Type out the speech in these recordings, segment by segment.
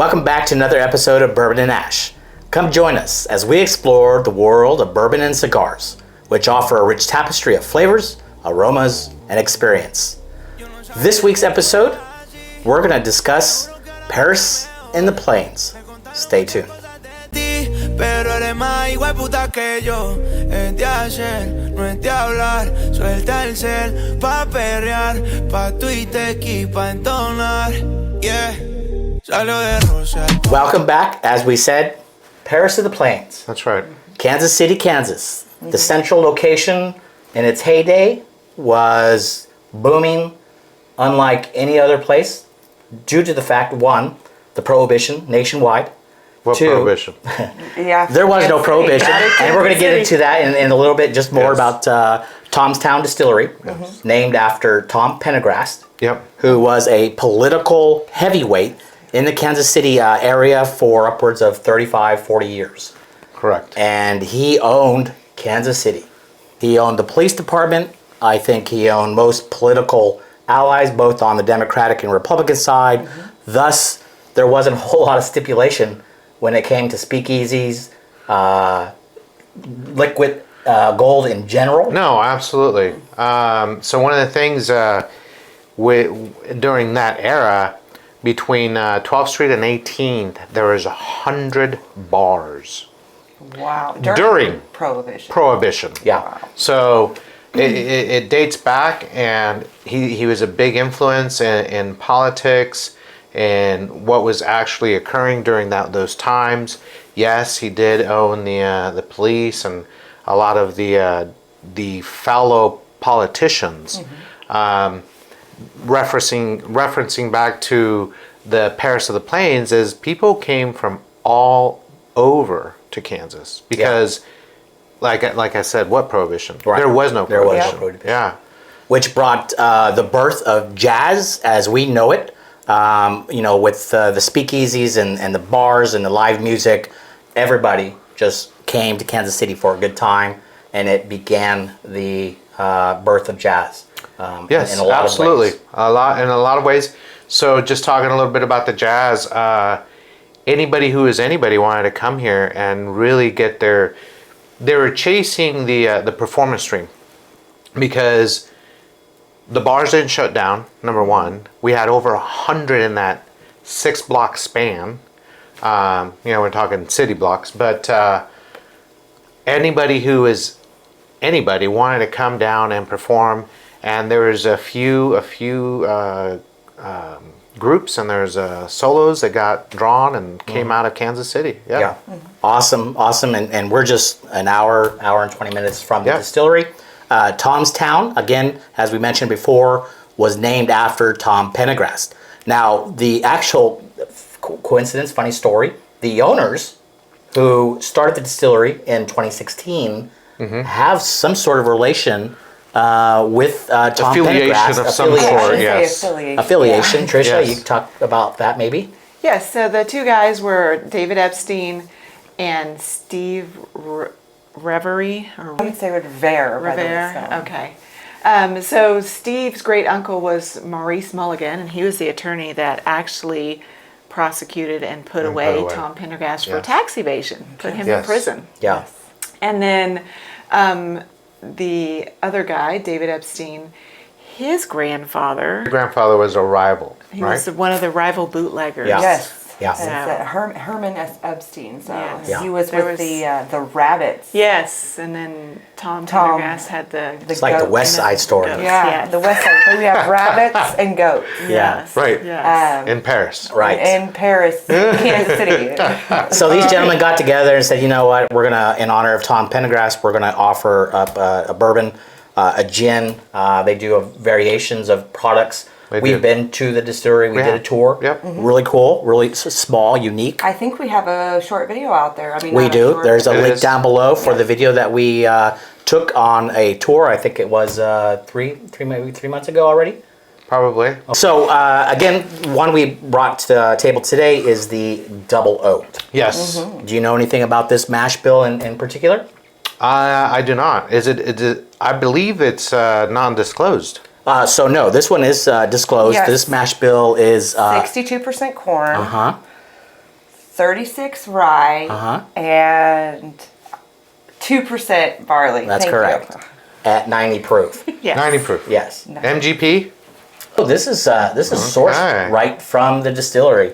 Welcome back to another episode of Bourbon and Ash. Come join us as we explore the world of bourbon and cigars, which offer a rich tapestry of flavors, aromas, and experience. This week's episode, we're going to discuss Paris in the Plains. Stay tuned. Pero eres más igual puta que yo. Es de ayer, no es de hablar. Suelta el cel pa' perrear, pa' Twitter y pa' entonar. Yeah. Salió de Rosa. Welcome back. As we said, Paris of the Plains. That's right. Kansas City, Kansas. The central location in its heyday was booming unlike any other place due to the fact, one, the prohibition nationwide. What Two, prohibition? Yeah, there was no prohibition, and we're going to get City. into that in a little bit, just more Yes. about Tomstown Distillery, named after Tom Pendergrast, Yep. who was a political heavyweight in the Kansas City area for upwards of 35, 40 years. Correct. And he owned Kansas City. He owned the police department. I think he owned most political allies, both on the Democratic and Republican side. Thus, there wasn't a whole lot of stipulation when it came to speakeasies, liquid gold in general. No, absolutely. So one of the things during that era, between 12th Street and 18th, there was 100 bars. Wow. During Prohibition. Prohibition. Yeah. So it dates back, and he was a big influence in politics and what was actually occurring during those times. Yes, he did own the police and a lot of the fellow politicians. Referencing back to the Paris of the Plains, is people came from all over to Kansas because, like I said, what prohibition? Right. There was no There was prohibition. no prohibition. Yeah. Which brought the birth of jazz as we know it. With the speakeasies and the bars and the live music, everybody just came to Kansas City for a good time, and it began the birth of jazz. Yes, in a lot absolutely. of ways. In a lot of ways. So just talking a little bit about the jazz, anybody who is anybody wanted to come here and really get they were chasing the performance stream, because the bars didn't shut down, number one. We had over 100 in that 6-block span. We're talking city blocks, but anybody wanted to come down and perform. And there was a few groups, and there's solos that got drawn and came out of Kansas City. Yeah. Awesome. And we're just an hour and 20 minutes from the Yeah. distillery. Tomstown, again, as we mentioned before, was named after Tom Pendergrast. Now, the actual coincidence, funny story, the owners who started the distillery in 2016 have some sort of relation with Tom Pendergrast. Affiliation of some sort, yes. Affiliation. Yeah. Tricia, Yes. you can talk about that maybe? Yes, so the two guys were David Epstein and Steve Reverie. I would say Revere. Okay. So Steve's great uncle was Maurice Mulligan, and he was the attorney that actually prosecuted and put away Tom Pendergast for Yes. tax evasion, put him in Yes. prison. Yeah. And then the other guy, David Epstein, his grandfather, My grandfather was a rival, he right? was one of the rival bootleggers. Yeah. Yes. Yeah. It's Herman Epstein. So Yes. Yeah. he was There with was- the rabbits. Yes, and then Tom Tom. Pendergast had the It's like the goat West Side Story. goat. Yeah, Yes. the West Side. So we have rabbits and goats. Yes. Right. Yes. In Paris. Right. In Paris, Kansas City. So these gentlemen got together and said, you know what, we're going to, in honor of Tom Pendergrast, we're going to offer up a bourbon, a gin. They do variations of products. We've been to the distillery. We did a have. tour. Yep. Really cool, really small, unique. I think we have a short video out there. I mean, We not do. short, There's a It link is. down below for the video that we took on a tour. I think it was maybe 3 months ago already. Probably. So again, one we brought to the table today is the Double Oaked. Yes. Do you know anything about this mash bill in particular? I do not. Is it? I believe it's non-disclosed. So no, this one is disclosed. Yes. This mash bill is 62% corn. 36 rye and 2% barley. That's Thank correct. you. At 90 proof. Yes. 90 proof. Yes. MGP? Oh, this is sourced right from the distillery.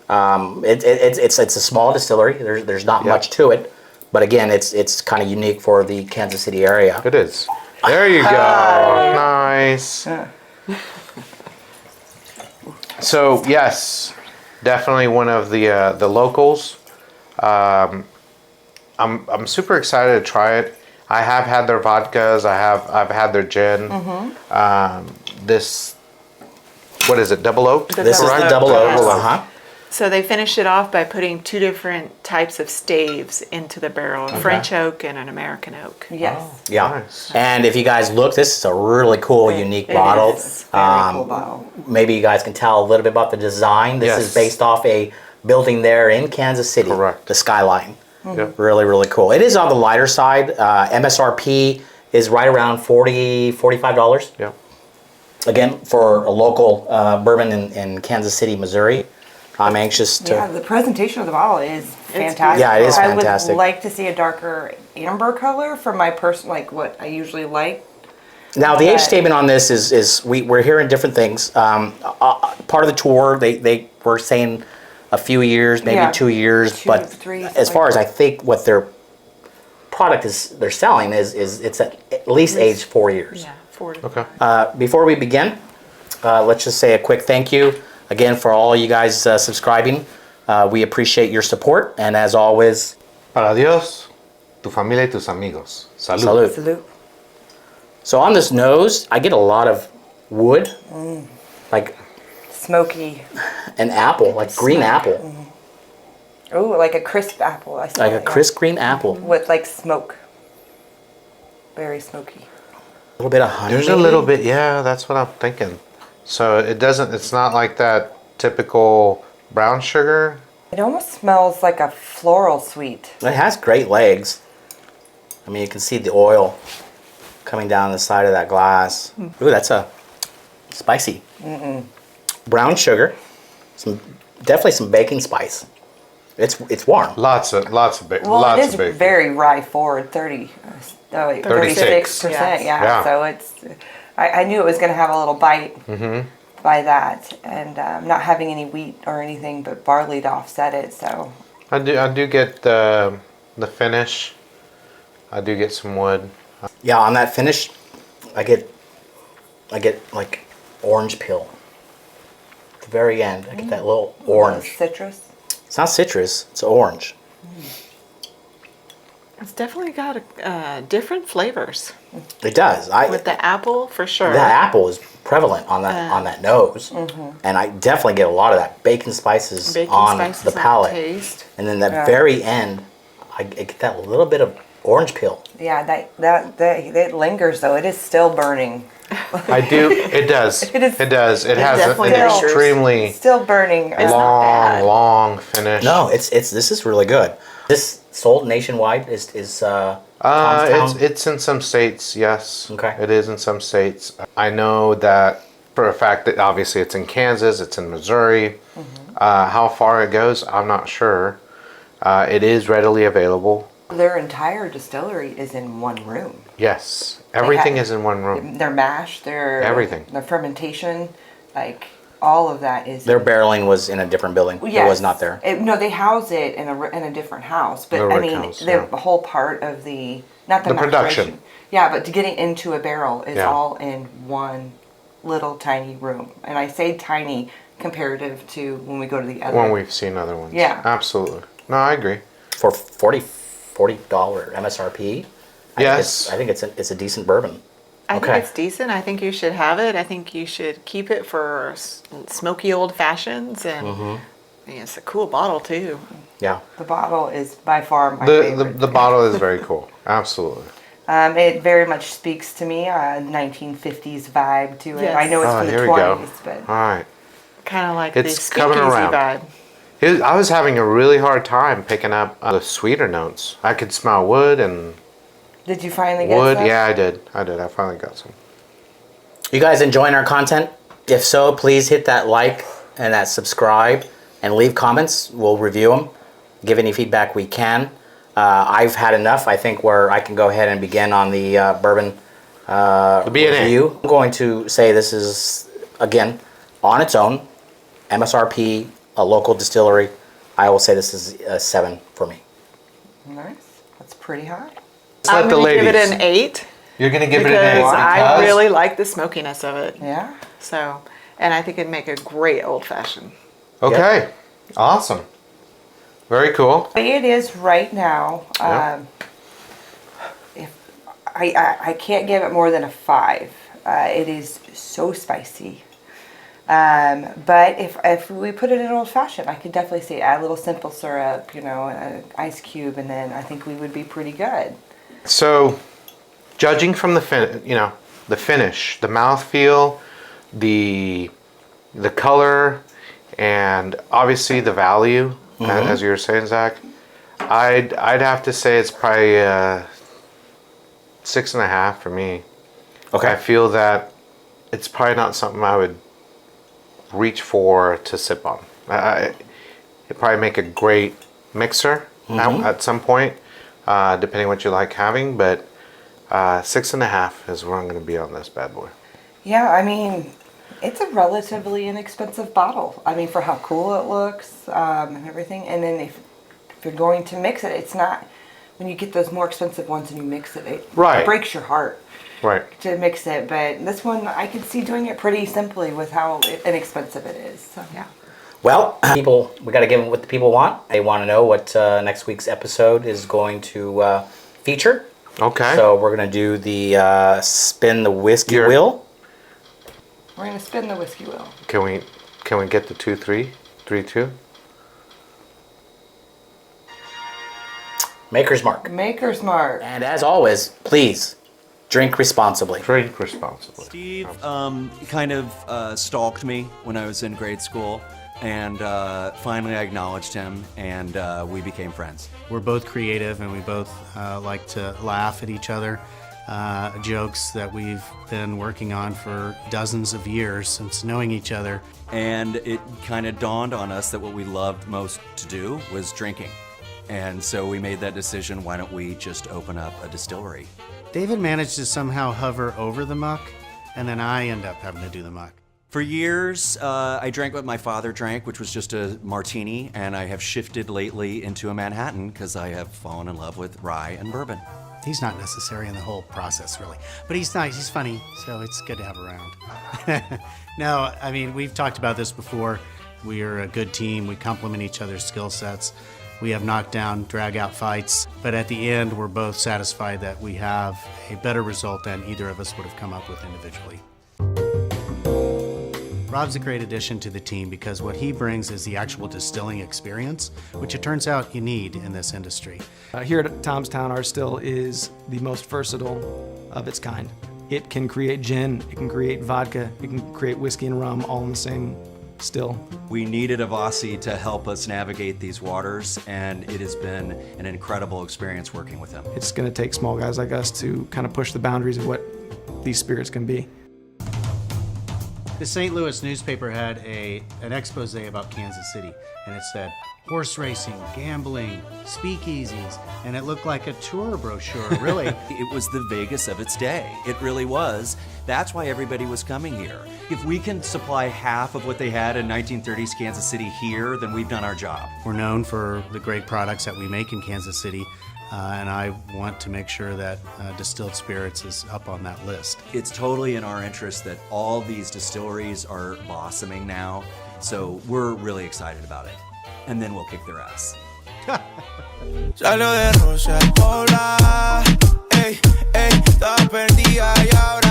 It's a small distillery. There's not much to it, but again, it's kind of unique for the Kansas City area. It is. There you go. Nice. So yes, definitely one of the locals. I'm super excited to try it. I have had their vodkas. I've had their gin. This, what is it? Double oak. This is the double oak. So they finished it off by putting 2 different types of staves into the barrel, a French oak and an American oak. Yes. Yeah. Nice. And if you guys look, this is a really cool, unique bottle. Is. Very cool bottle. Maybe you guys can tell a little bit about the design. This is based off a building there in Kansas City. Correct. The Skyline. Yep. Really, really cool. It is on the lighter side. MSRP is right around $40, $45. Yeah. Again, for a local bourbon in Kansas City, Missouri. I'm anxious to... Yeah, the presentation of the bottle is fantastic. Yeah, it is fantastic. I would like to see a darker amber color for my like what I usually like. Now, the age statement on this is we're hearing different things. Part of the tour, they were saying a few years, maybe 2 years, but 3, as far as I think what their product they're selling is it's at least age 4 years. Yeah, 4 to Okay. Before we begin, let's just say a quick thank you again for all you guys subscribing. We appreciate your support, and as always, Para Dios, tu familia y tus amigos. Salud. salute. Salute. So on this nose, I get a lot of wood, like Smoky. an apple, like green apple, Oh, like a crisp apple. I smell like a it, yeah. crisp green apple. With like smoke. Very smoky. A little bit of honey. There's a little bit, yeah, that's what I'm thinking. So it's not like that typical brown sugar. It almost smells like a floral sweet. It has great legs. I mean, you can see the oil coming down the side of that glass. Ooh, that's a spicy. Brown sugar, definitely some baking spice. It's warm. Lots of bacon. Well, lots it is of bacon. very rye forward, 36%. Yeah. Yeah. So I knew it was going to have a little bite by that, and not having any wheat or anything but barley to offset it. So I do get the finish. I do get some wood. Yeah, on that finish, I get like orange peel. At the very end, I get that little orange. citrus. It's not citrus, it's orange. It's definitely got different flavors. It does. With the apple, for sure. The apple is prevalent on that nose, and I definitely get a lot of that bacon spices on the palate. Taste. And then the very end, I get that little bit of orange peel. Yeah, that lingers though. It is still burning. I do. It does. It is- It does. It has definitely an lingers. extremely Still burning. long finish. No, this is really good. This sold nationwide is Tomstown? It's in some states, yes. Okay. It is in some states. I know that for a fact that obviously it's in Kansas, it's in Missouri. How far it goes, I'm not sure. It is readily available. Their entire distillery is in one room. Yes. Everything is in one room. Their mash, their Everything. their fermentation, like all of that is. Their barreling was in a different building. It Yes. was not there. No, they house it in a different house, but The I rick mean, house, the yeah. whole part of the not the The production. maturation. Yeah, but to getting into a barrel is Yeah. all in one little tiny room, and I say tiny comparative to when we go to the other. When we've seen other ones. Yeah. Absolutely. No, I agree. For $40 MSRP. Yes. I think it's a decent bourbon. I Okay. think it's decent. I think you should have it. I think you should keep it for smoky old fashions, and it's a cool bottle too. Yeah. The bottle is by far my The favorite. the bottle is very cool. Absolutely. It very much speaks to me, 1950s vibe to it. Yes. I know it's Oh, from the here we go. 20s, but All right. Kind of like It's the coming speakeasy around. vibe. I was having a really hard time picking up the sweeter notes. I could smell wood and did you finally get wood. some? Yeah, I did. I finally got some. You guys enjoying our content? If so, please hit that like and that subscribe and leave comments. We'll review them. give any feedback we can. I've had enough, I think, where I can go ahead and begin on the bourbon review. I'm going to say this is, again, on its own, MSRP, a local distillery. I will say this is a 7 for me. Nice. That's pretty high. I'm going to give it an 8. You're going to give it an 8 because I really like the smokiness of it. Yeah. So, and I think it'd make a great old fashioned. Okay. Yep. Awesome. Very cool. It is right now. Yeah. If I can't give it more than a 5. It is so spicy. But if we put it in old fashioned, I could definitely see add a little simple syrup, you know, an ice cube, and then I think we would be pretty good. So, judging from the the finish, the mouthfeel, the color, and obviously the value, as you were saying, Zach, I'd have to say it's probably 6.5 for me. Okay. I feel that it's probably not something I would reach for to sip on. It'd probably make a great mixer at some point, depending what you like having, but 6.5 is where I'm going to be on this bad boy. Yeah, I mean, it's a relatively inexpensive bottle. I mean, for how cool it looks and everything. And then if you're going to mix it, it's not, when you get those more expensive ones and you mix it, it breaks your heart. Right. To mix it, but this one I could see doing it pretty simply with how inexpensive it is. So yeah. Well, people, we got to give them what the people want. They want to know what next week's episode is going to feature. Okay. So we're going to do the spin the whiskey wheel. We're going to spin the whiskey wheel. Can we get the 2-3? 3-2? Maker's Mark. Maker's Mark. And as always, please drink responsibly. Drink responsibly. Steve kind of stalked me when I was in grade school, and finally I acknowledged him, and we became friends. We're both creative, and we both like to laugh at each other. Jokes that we've been working on for dozens of years since knowing each other. And it kind of dawned on us that what we loved most to do was drinking. And so we made that decision, why don't we just open up a distillery? David managed to somehow hover over the muck, and then I end up having to do the muck. For years, I drank what my father drank, which was just a martini, and I have shifted lately into a Manhattan because I have fallen in love with rye and bourbon. He's not necessary in the whole process, really. But he's nice, he's funny, so it's good to have around. No, I mean, we've talked about this before. We are a good team. We complement each other's skill sets. We have knockdown, drag-out fights, but at the end, we're both satisfied that we have a better result than either of us would have come up with individually. Rob's a great addition to the team because what he brings is the actual distilling experience, which it turns out you need in this industry. Here at Tom's Town, our still is the most versatile of its kind. It can create gin, it can create vodka, it can create whiskey and rum all in the same still. We needed a Vossi to help us navigate these waters, and it has been an incredible experience working with him. It's going to take small guys like us to kind of push the boundaries of what these spirits can be. The St. Louis newspaper had an expose about Kansas City, and it said, horse racing, gambling, speakeasies, and it looked like a tour brochure, really. It was the Vegas of its day. It really was. That's why everybody was coming here. If we can supply half of what they had in 1930s Kansas City here, then we've done our job. We're known for the great products that we make in Kansas City, and I want to make sure that distilled spirits is up on that list. It's totally in our interest that all these distilleries are blossoming now, so we're really excited about it. And then we'll kick their ass. Salió de Rosa, hola, ey, ey, estaba perdida y ahora